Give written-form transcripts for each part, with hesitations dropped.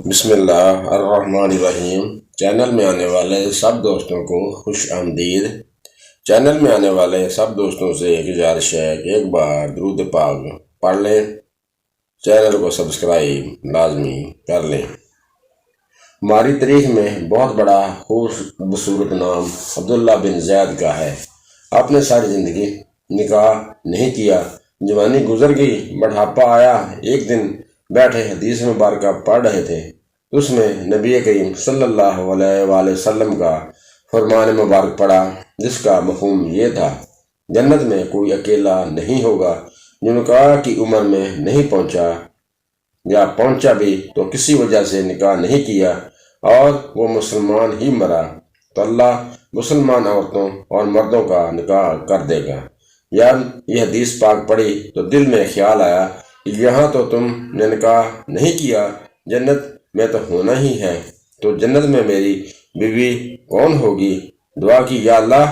بسم اللہ الرحمن الرحیم۔ چینل میں آنے والے سب دوستوں کو خوش آمدید۔ چینل میں آنے والے سب دوستوں سے ایک گزارش ہے کہ ایک بار درود پاک پڑھ لیں، چینل کو سبسکرائب لازمی کر لیں۔ ہماری تاریخ میں بہت بڑا خوبصورت نام عبداللہ بن زید کا ہے۔ آپ نے ساری زندگی نکاح نہیں کیا، جوانی گزر گئی، بڑھاپا آیا۔ ایک دن بیٹھے حدیث مبارکہ پڑھ رہے تھے، اس میں نبی کریم صلی اللہ علیہ وآلہ وسلم کا فرمان مبارک پڑھا، جس کا مفہوم یہ تھا: جنت میں کوئی اکیلا نہیں ہوگا جو نکاح کی عمر میں نہیں پہنچا، یا پہنچا بھی تو کسی وجہ سے نکاح نہیں کیا اور وہ مسلمان ہی مرا، تو اللہ مسلمان عورتوں اور مردوں کا نکاح کر دے گا۔ یہ حدیث پاک پڑھی تو دل میں خیال آیا کہ یہاں تو تم نے نکاح نہیں کیا، جنت میں تو ہونا ہی ہے، تو جنت میں میری بیوی کون ہوگی؟ دعا کی، یا اللہ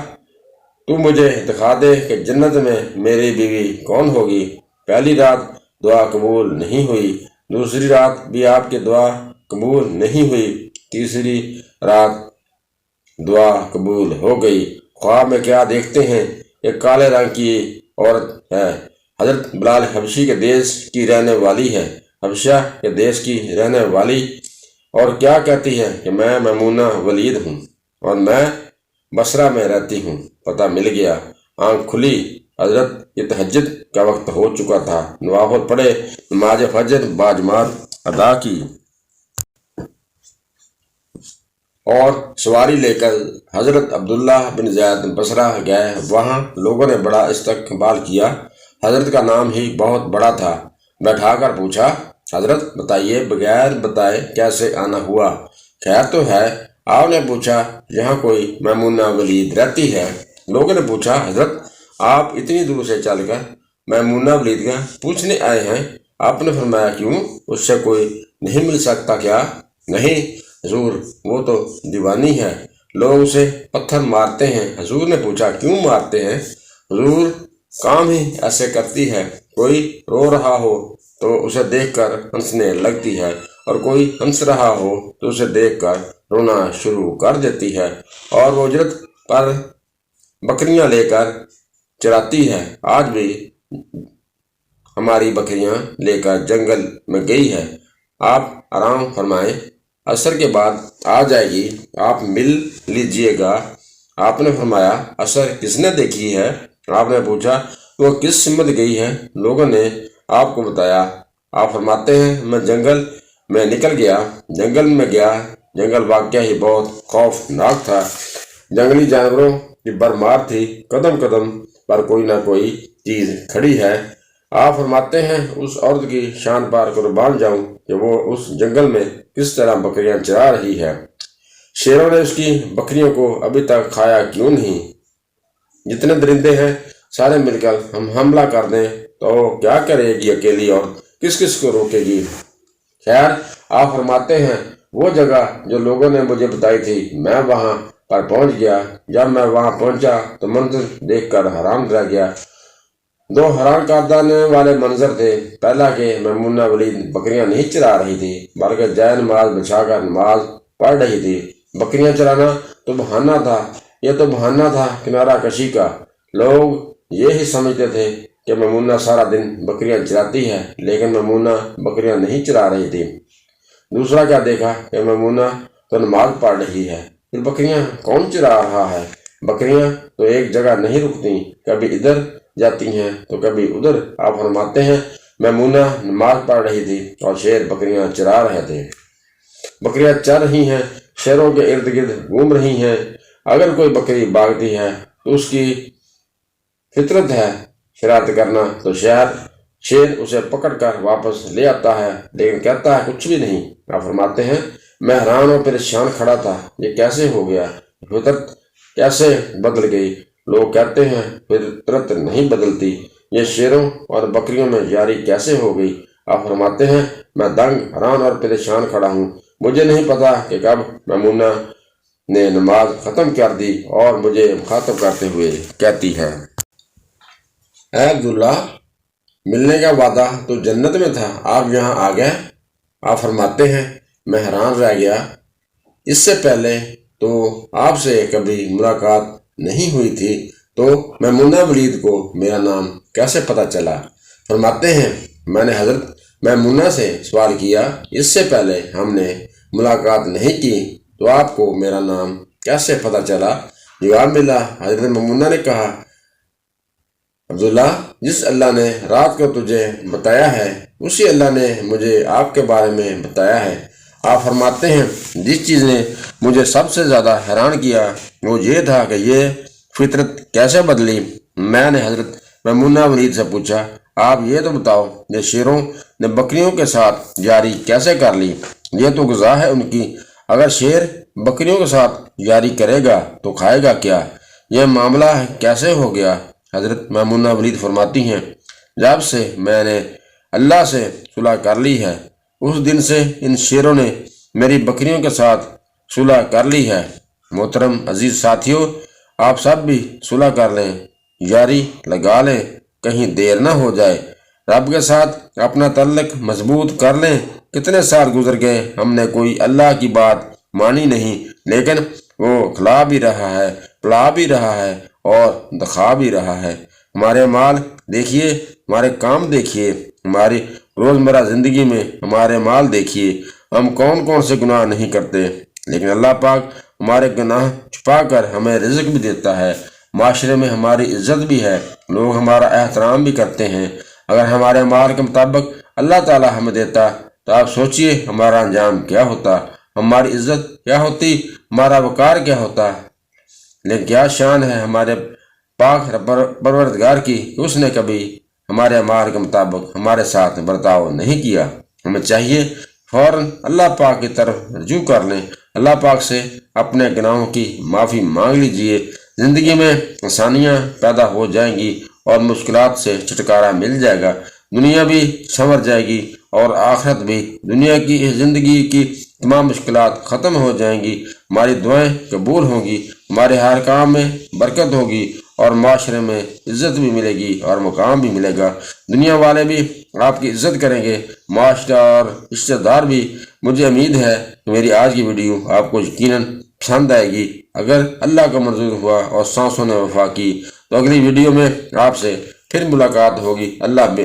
تو مجھے دکھا دے کہ جنت میں میری بیوی کون ہوگی۔ پہلی رات دعا قبول نہیں ہوئی، دوسری رات بھی آپ کی دعا قبول نہیں ہوئی، تیسری رات دعا قبول ہو گئی۔ خواب میں کیا دیکھتے ہیں؟ ایک کالے رنگ کی عورت ہے، حضرت بلال حبشی کے دیش کی رہنے والی ہے، حبشہ کے دیش کی رہنے والی، اور کیا کہتی ہے کہ میں میمونہ ولید ہوں اور میں بصرہ میں رہتی ہوں۔ پتہ مل گیا، آنکھ کھلی، حضرت یہ تہجد کا وقت ہو چکا تھا۔ نوافل پڑھے، نماز فجر باجماعت ادا کی اور سواری لے کر حضرت عبداللہ بن زید بصرہ گئے۔ وہاں لوگوں نے بڑا استقبال کیا، حضرت کا نام ہی بہت بڑا تھا۔ بیٹھا کر پوچھا، حضرت بتائیے، بغیر بتائے کیسے آنا ہوا؟ خیر تو ہے؟ آپ نے پوچھا، یہاں کوئی میمونہ ولید رہتی ہے؟ لوگوں نے پوچھا، حضرت آپ اتنی دور سے چل کر میمونہ ولید کا پوچھنے آئے ہیں؟ آپ نے فرمایا، کیوں، اس سے کوئی نہیں مل سکتا کیا؟ نہیں حضور، وہ تو دیوانی ہے، لوگ اسے پتھر مارتے ہیں۔ حضور نے پوچھا، کیوں مارتے ہیں؟ حضور، کام ہی ایسے کرتی ہے، کوئی رو رہا ہو تو اسے دیکھ کر ہنسنے لگتی ہے، اور کوئی ہنس رہا ہو تو اسے دیکھ کر رونا شروع کر دیتی ہے، اور وہ اجرت پر بکریاں لے کر چراتی ہے۔ آج بھی ہماری بکریاں لے کر جنگل میں گئی ہے، آپ آرام فرمائیں، عصر کے بعد آ جائے گی، آپ مل لیجئے گا۔ آپ نے فرمایا، عصر کس نے دیکھی ہے؟ آپ نے پوچھا، وہ کس سمت گئی ہے؟ لوگوں نے آپ کو بتایا۔ آپ فرماتے ہیں، میں جنگل میں نکل گیا، جنگل میں گیا، جنگل واقعہ ہی بہت خوفناک تھا، جنگلی جانوروں کی بھرمار تھی، قدم قدم پر کوئی نہ کوئی چیز کھڑی ہے۔ آپ فرماتے ہیں، اس عورت کی شان پر قربان جاؤں کہ وہ اس جنگل میں کس طرح بکریاں چرا رہی ہے۔ شیروں نے اس کی بکریوں کو ابھی تک کھایا کیوں نہیں؟ جتنے درندے ہیں سارے مل کر ہم حملہ کر دیں تو کیا کرے گی اکیلی اور کس کس کو روکے گی؟ خیر، آپ فرماتے ہیں، وہ جگہ جو لوگوں نے مجھے بتائی تھی، میں وہاں پر پہنچ گیا۔ جب میں وہاں پہنچا تو منظر دیکھ کر حیران رہ گیا۔ دو حیران کردنے والے منظر تھے۔ پہلا کہ میمونہ ولید بکریاں نہیں چرا رہی تھی، بلکہ جائے نماز بچھا کر نماز پڑھ رہی تھی۔ بکریاں چرانا تو بہانہ تھا، یہ تو بہانہ تھا کنارہ کشی کا۔ لوگ یہی سمجھتے تھے کہ میمونہ سارا دن بکریاں چراتی ہے، لیکن میمونہ بکریاں نہیں چرا رہی تھی۔ دوسرا کیا دیکھا کہ میمونہ تو نماز پڑھ رہی ہے، پھر بکریاں کون چرا رہا ہے؟ بکریاں تو ایک جگہ نہیں رکتی، کبھی ادھر جاتی ہیں تو کبھی ادھر۔ آپ فرماتے ہیں، میمونہ نماز پڑھ رہی تھی اور شیر بکریاں چرا رہے تھے۔ بکریاں چر رہی ہیں، شیروں کے ارد گرد گھوم رہی ہیں۔ اگر کوئی بکری بھاگتی ہے تو اس کی فطرت ہے شرارت کرنا، تو شیر اسے پکڑ کر واپس لے آتا ہے، لیکن کہتا ہے کچھ بھی نہیں۔ آپ فرماتے ہیں، میں حیران اور پریشان کھڑا تھا، یہ کیسے ہو گیا؟ فطرت کیسے بدل گئی؟ لوگ کہتے ہیں فطرت نہیں بدلتی، یہ شیروں اور بکریوں میں یاری کیسے ہو گئی؟ آپ فرماتے ہیں، میں دنگ، حیران اور پریشان کھڑا ہوں، مجھے نہیں پتا کہ کب میمونہ نے نماز ختم کر دی اور مجھے مخاطب کرتے ہوئے کہتی ہے، اے عبداللہ، ملنے کا وعدہ تو جنت میں تھا، آپ یہاں آ گئے۔ آپ فرماتے ہیں، میں حیران رہ گیا، اس سے پہلے تو آپ سے کبھی ملاقات نہیں ہوئی تھی، تو میمونہ ولید کو میرا نام کیسے پتہ چلا؟ فرماتے ہیں میں نے حضرت میمونہ سے سوال کیا، اس سے پہلے ہم نے ملاقات نہیں کی تو آپ کو میرا نام کیسے پتہ چلا؟ جواب ملا، حضرت میمونہ نے کہا، عبداللہ، جس اللہ نے رات کو تجھے بتایا ہے اسی اللہ نے مجھے آپ کے بارے میں بتایا ہے۔ آپ فرماتے ہیں جس چیز نے مجھے سب سے زیادہ حیران کیا وہ یہ تھا کہ یہ فطرت کیسے بدلی۔ میں نے حضرت میمونہ ولید سے پوچھا، آپ یہ تو بتاؤ یہ شیروں نے بکریوں کے ساتھ یاری کیسے کر لی؟ یہ تو غذا ہے ان کی، اگر شیر بکریوں کے ساتھ یاری کرے گا تو کھائے گا کیا؟ یہ معاملہ کیسے ہو گیا؟ حضرت میمونہ ولید فرماتی ہیں جب سے میں نے اللہ سے صلح کر لی ہے اس دن سے ان شیروں نے میری بکریوں کے ساتھ صلح کر لی ہے۔ محترم عزیز ساتھیوں، آپ سب بھی صلح کر لیں، یاری لگا لیں، کہیں دیر نہ ہو جائے، رب کے ساتھ اپنا تعلق مضبوط کر لیں۔ کتنے سال گزر گئے ہم نے کوئی اللہ کی بات مانی نہیں، لیکن وہ کھلا بھی رہا ہے، پلا بھی رہا ہے اور دکھا بھی رہا ہے۔ ہمارے مال دیکھیے، ہمارے کام دیکھیے، ہماری روزمرہ زندگی میں ہمارے مال دیکھیے، ہم کون کون سے گناہ نہیں کرتے، لیکن اللہ پاک ہمارے گناہ چھپا کر ہمیں رزق بھی دیتا ہے، معاشرے میں ہماری عزت بھی ہے، لوگ ہمارا احترام بھی کرتے ہیں۔ اگر ہمارے مال کے مطابق اللہ تعالیٰ ہمیں دیتا تو آپ سوچئے ہمارا انجام کیا ہوتا، ہماری عزت کیا ہوتی، ہمارا وقار کیا ہوتا۔ لیکن کیا شان ہے ہمارے پاک پروردگار کی کہ اس نے کبھی ہمارے مال کے مطابق ہمارے ساتھ برتاؤ نہیں کیا۔ ہمیں چاہیے فوراً اللہ پاک کی طرف رجوع کر لیں، اللہ پاک سے اپنے گناہوں کی معافی مانگ لیجئے، زندگی میں آسانیاں پیدا ہو جائیں گی اور مشکلات سے چھٹکارا مل جائے گا، دنیا بھی سنور جائے گی اور آخرت بھی۔ دنیا کی زندگی کی تمام مشکلات ختم ہو جائیں گی، ہماری دعائیں قبول ہوں گی، ہمارے ہر کام میں برکت ہوگی اور معاشرے میں عزت بھی ملے گی اور مقام بھی ملے گا، دنیا والے بھی آپ کی عزت کریں گے، معاشرہ اور رشتہ دار بھی۔ مجھے امید ہے کہ میری آج کی ویڈیو آپ کو یقیناً پسند آئے گی۔ اگر اللہ کا منظور ہوا اور سانسوں نے وفا کی تو اگلی ویڈیو میں آپ سے پھر ملاقات ہوگی۔ اللہ